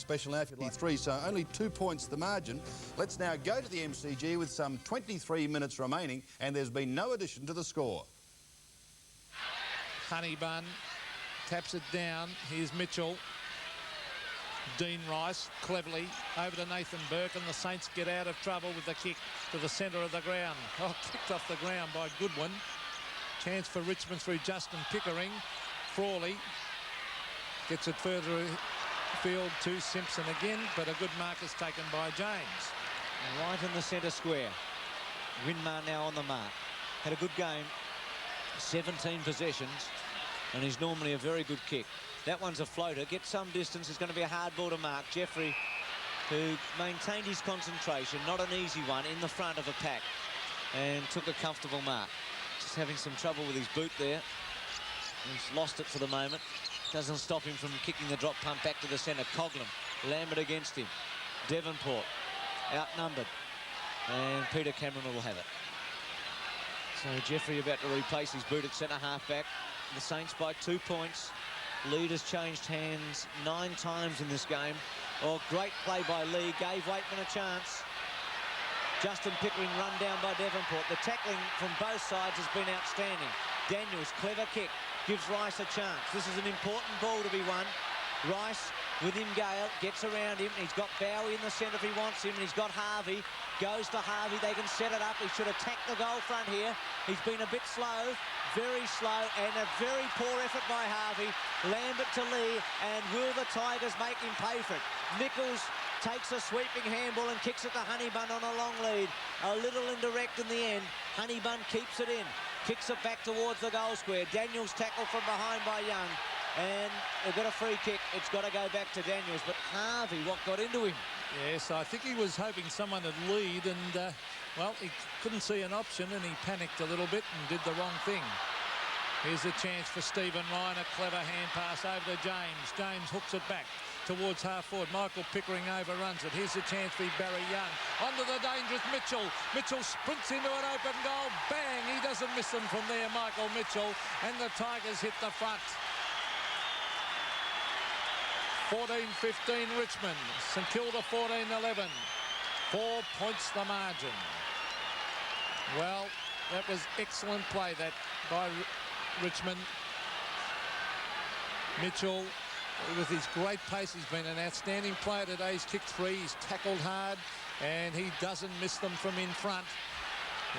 special now, 53, so only 2 points the margin. Let's now go to the MCG with some 23 minutes remaining, and there's been no addition to the score. Honeybun taps it down. Here's Mitchell. Dean Rice cleverly over to Nathan Burke, and the Saints get out of trouble with the kick to the centre of the ground. Oh, kicked off the ground by Goodwin. Chance for Richmond through Justin Pickering. Frawley gets it further field to Simpson again, but a good mark is taken by James. Right in the centre square. Winmar now on the mark. Had a good game. 17 possessions, and he's normally a very good kick. That one's a floater. Gets some distance. It's going to be a hard ball to mark. Jeffrey, who maintained his concentration, not an easy one, in the front of a pack, and took a comfortable mark. Just having some trouble with his boot there. He's lost it for the moment. Doesn't stop him from kicking the drop punt back to the centre. COGHLAN, Lambert against him. Devonport, outnumbered. And Peter Cameron will have it. So Jeffrey about to replace his boot at centre half back. The Saints by 2 points. Lead has changed hands 9 times in this game. Oh, great play by Lee. Gave Waitman a chance. Justin Pickering run down by Devonport. The tackling from both sides has been outstanding. Daniels, clever kick, gives Rice a chance. This is an important ball to be won. Rice with him, Gale, gets around him. He's got Bowie in the centre if he wants him, and he's got Harvey. Goes to Harvey. They can set it up. He should attack the goal front here. He's been a bit slow, very slow, and a very poor effort by Harvey. Lambert to Lee, and will the Tigers make him pay for it? Nichols takes a sweeping handball and kicks it to Honeybun on a long lead. A little indirect in the end. Honeybun keeps it in. Kicks it back towards the goal square. Daniels tackled from behind by Young. And they've got a free kick. It's got to go back to Daniels. But Harvey, what got into him? Yes, I think he was hoping someone would lead, and, well, he couldn't see an option, and he panicked a little bit and did the wrong thing. Here's a chance for Stephen Ryan. A clever hand pass over to James. James hooks it back towards half forward. Michael Pickering overruns it. Here's a chance for Barry Young. Onto the dangerous Mitchell. Mitchell sprints into an open goal. Bang! He doesn't miss them from there, Michael Mitchell. And the Tigers hit the front. 14-15 Richmond. St Kilda 14-11. 4 points the margin. Well, that was excellent play that by Richmond. Mitchell, with his great pace, he's been an outstanding player today. He's kicked 3, he's tackled hard, and he doesn't miss them from in front.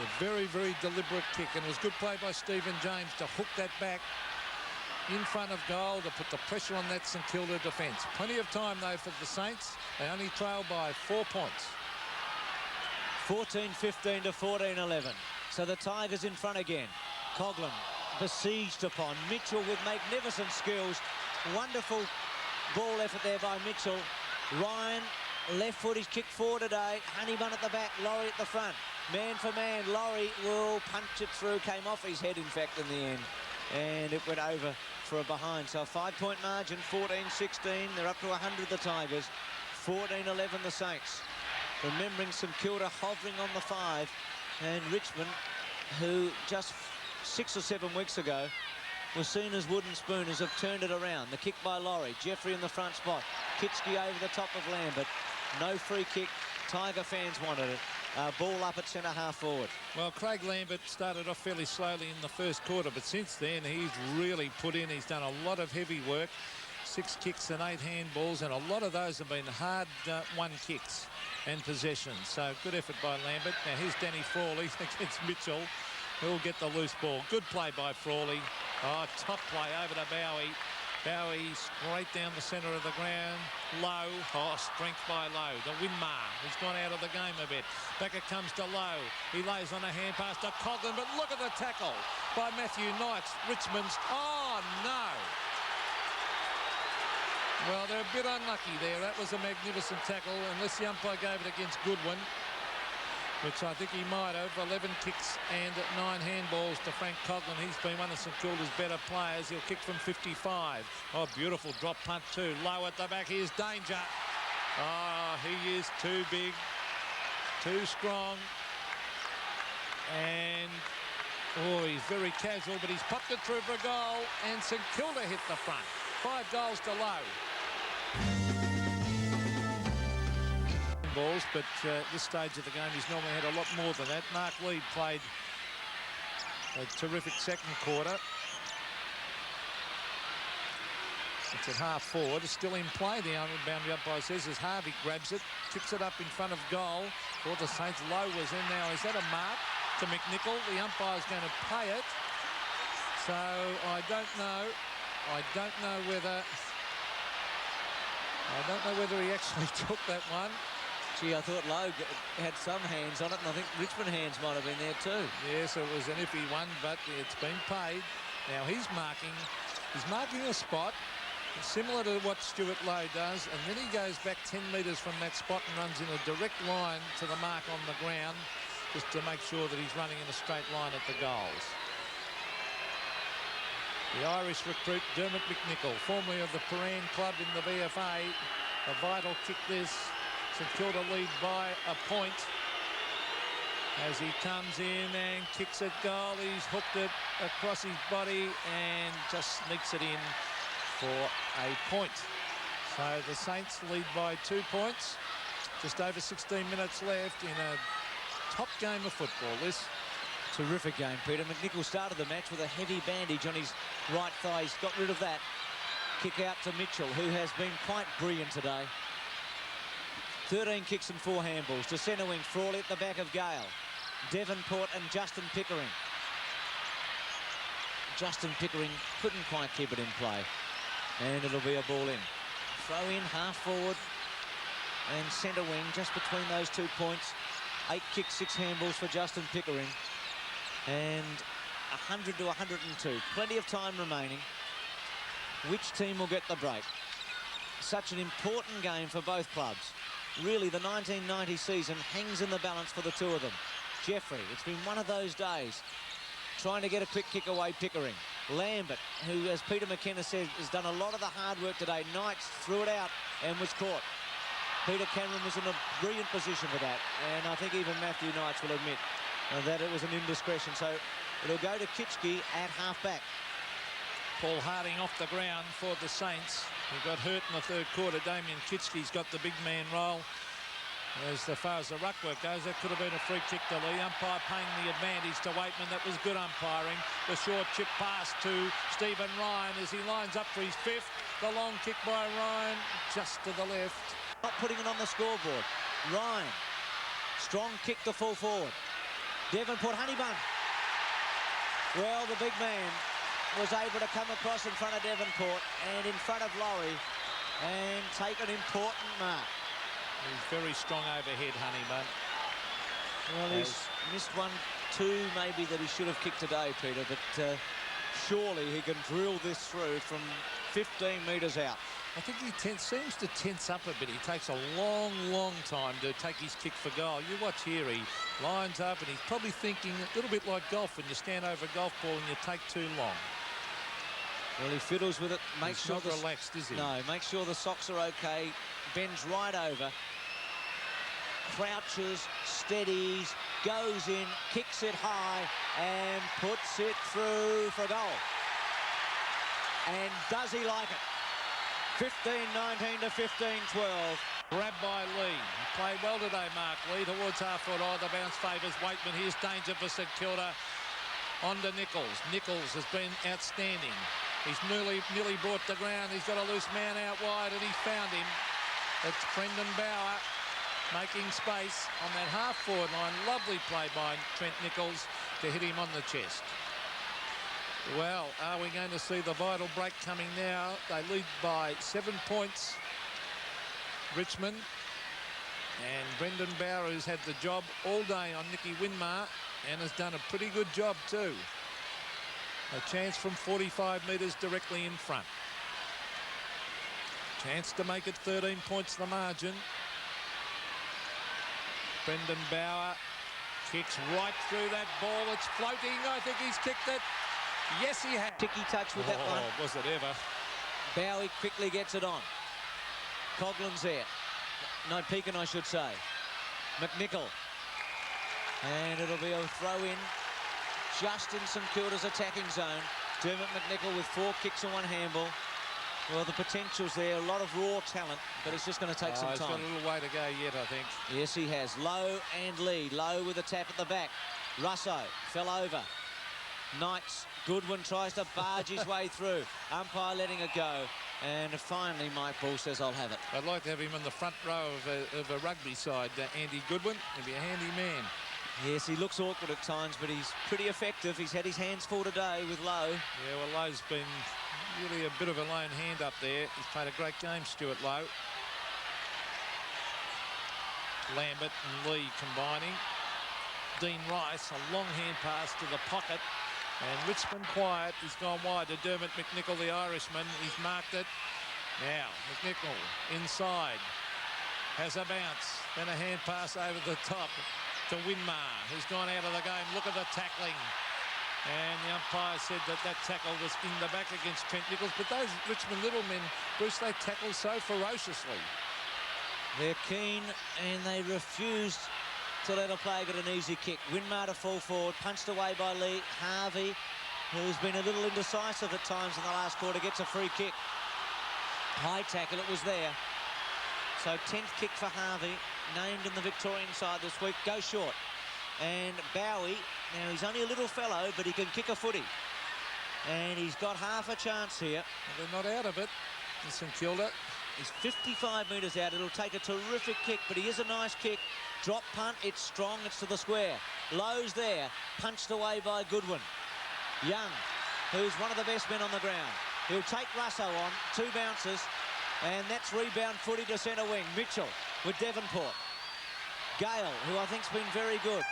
A very, very deliberate kick, and it was good play by Stephen James to hook that back in front of goal to put the pressure on that St Kilda defence. Plenty of time, though, for the Saints. They only trail by 4 points. 14-15 to 14-11. So the Tigers in front again. COGHLAN besieged upon. Mitchell with magnificent skills. Wonderful ball effort there by Mitchell. Ryan, left foot, he's kicked forward today. Honeybun at the back, Laurie at the front. Man for man, Laurie will punch it through. Came off his head, in fact, in the end. And it went over for a behind. So a 5-point margin, 14-16. They're up to 100, the Tigers. 14-11, the Saints. Remembering St Kilda hovering on the 5. And Richmond, who just 6 or 7 weeks ago were seen as wooden spooners, have turned it around. The kick by Laurie. Jeffrey in the front spot. Kitschke over the top of Lambert. No free kick. Tiger fans wanted it. Ball up at centre half forward. Well, Craig Lambert started off fairly slowly in the first quarter, but since then he's really put in. He's done a lot of heavy work. 6 kicks and 8 handballs, and a lot of those have been hard won kicks and possessions. So good effort by Lambert. Now here's Danny Frawley against Mitchell. He'll get the loose ball. Good play by Frawley. Oh, top play over to Bowie. Bowie straight down the centre of the ground. Lowe. Oh, strength by Lowe. The Winmar. He's gone out of the game a bit. Back it comes to Lowe. He lays on a hand pass to COGHLAN, but look at the tackle by Matthew Knights. Richmond's. Oh, no. Well, they're a bit unlucky there. That was a magnificent tackle, unless the umpire gave it against Goodwin, which I think he might have. 11 kicks and 9 handballs to Frank COGHLAN. He's been one of St Kilda's better players. He'll kick from 55. Oh, beautiful drop punt too. Low at the back. Here's danger. Oh, he is too big, too strong. And, oh, he's very casual, but he's popped it through for a goal. And St Kilda hit the front. 5 goals to Lowe. handballs, but at this stage of the game, he's normally had a lot more than that. Mark Lee played a terrific second quarter. It's at half forward. It's still in play. The boundary umpire says as Harvey grabs it, kicks it up in front of goal for the Saints. Lowe was in now. Is that a mark to McNicholl? The umpire's going to pay it. So I don't know. I don't know whether he actually took that one. Gee, I thought Lowe had some hands on it, and I think Richmond hands might have been there too. Yes, it was an iffy one, but it's been paid. Now he's marking a spot similar to what Stuart Lowe does, and then he goes back 10 metres from that spot and runs in a direct line to the mark on the ground, just to make sure that he's running in a straight line at the goals. The Irish recruit Dermot McNicholl, formerly of the Paran club in the VFA. A vital kick this. St Kilda lead by a point. As he comes in and kicks it goal, he's hooked it across his body and just sneaks it in for a point. So the Saints lead by 2 points. Just over 16 minutes left in a top game of football. This terrific game, Peter. McNicholl started the match with a heavy bandage on his right thigh. He's got rid of that. Kick out to Mitchell, who has been quite brilliant today. 13 kicks and 4 handballs. To centre wing, Frawley at the back of Gale. Devonport and Justin Pickering. Justin Pickering couldn't quite keep it in play. And it'll be a ball in. Throw in, half forward and centre wing, just between those 2 points. 8 kicks, 6 handballs for Justin Pickering. And 100 to 102. Plenty of time remaining. Which team will get the break? Such an important game for both clubs. Really, the 1990 season hangs in the balance for the two of them. Jeffrey, it's been one of those days. Trying to get a quick kick away, Pickering. Lambert, who, as Peter McKenna said, has done a lot of the hard work today. Knights threw it out and was caught. Peter Cameron was in a brilliant position for that. And I think even Matthew Knights will admit that it was an indiscretion. So it'll go to Kitschke at half-back. Paul Harding off the ground for the Saints. He got hurt in the third quarter. Damien Kitschke's got the big man role. As far as the ruck work goes, that could have been a free kick to Lee. Umpire paying the advantage to Waitman. That was good umpiring. The short chip pass to Stephen Ryan as he lines up for his 5th. The long kick by Ryan just to the left. Not putting it on the scoreboard. Ryan. Strong kick to full forward. Devonport, Honeybun. Well, the big man was able to come across in front of Devonport and in front of Laurie and take an important mark. He's very strong overhead, Honeybun. Well, he's missed 1, 2 maybe that he should have kicked today, Peter, but surely he can drill this through from 15 metres out. I think he seems to tense up a bit. He takes a long, long time to take his kick for goal. You watch here, he lines up and he's probably thinking a little bit like golf when you stand over a golf ball and you take too long. Well, he fiddles with it. He's not relaxed, is he? No, make sure the socks are okay. Bends right over. Crouches, steadies, goes in, kicks it high, and puts it through for goal. And does he like it? 15-19 to 15-12. Grabbed by Lee. He played well today, Mark Lee, towards half-forward. Oh, the bounce favours Waitman. Here's danger for St Kilda. On to Nichols. Nichols has been outstanding. He's nearly brought the ground. He's got a loose man out wide, and he found him. It's Brendan Bower making space on that half-forward line. Lovely play by Trent Nichols to hit him on the chest. Well, are we going to see the vital break coming now? They lead by 7 points, Richmond. And Brendan Bower, who's had the job all day on Nicky Winmar and has done a pretty good job too. A chance from 45 metres directly in front. Chance to make it 13 points the margin. Brendan Bower kicks right through that ball. It's floating. I think he's kicked it. Yes, he has. Ticky touch with that one. Was it ever? Bowie quickly gets it on. Coughlan's there. No, Pekin, I should say. McNicholl. And it'll be a throw-in just in St Kilda's attacking zone. Dermot McNicholl with 4 kicks and 1 handball. Well, the potential's there, a lot of raw talent, but it's just going to take some He's got time. a little way to go yet, I think. Yes, he has. Low and lead. Low with a tap at the back. Russo fell over. Knights. Goodwin tries to barge his way through. Umpire letting it go. And finally, Mike Bull says, I'll have it. I'd like to have him in the front row of a rugby side, Andy Goodwin. He'd be a handy man. Yes, he looks awkward at times, but he's pretty effective. He's had his hands full today with Lowe. Yeah, well, Lowe's been really a bit of a lone hand up there. He's played a great game, Stuart Lowe. Lambert and Lee combining. Dean Rice, a long hand pass to the pocket. And Richmond quiet. He's gone wide to Dermot McNicholl, the Irishman. He's marked it. Now, McNicholl inside. Has a bounce. Then a hand pass over the top to Winmar, who's gone out of the game. Look at the tackling. And the umpire said that that tackle was in the back against Trent Nichols. But those Richmond little men, Bruce, they tackle so ferociously. They're keen and they refused to let a play get an easy kick. Winmar to fall forward, punched away by Lee. Harvey, who's been a little indecisive at times in the last quarter, gets a free kick. High tackle, it was there. So 10th kick for Harvey, named in the Victorian side this week. Go short. And Bowie, now he's only a little fellow, but he can kick a footy. And he's got half a chance here. Well, they're not out of it in St Kilda. He's 55 metres out. It'll take a terrific kick, but he is a nice kick. Drop punt, it's strong, it's to the square. Lowe's there, punched away by Goodwin. Young, who's one of the best men on the ground. He'll take Russo on, 2 bounces, and that's rebound footy to centre wing. Mitchell with Devonport. Gale, who I think's been very good.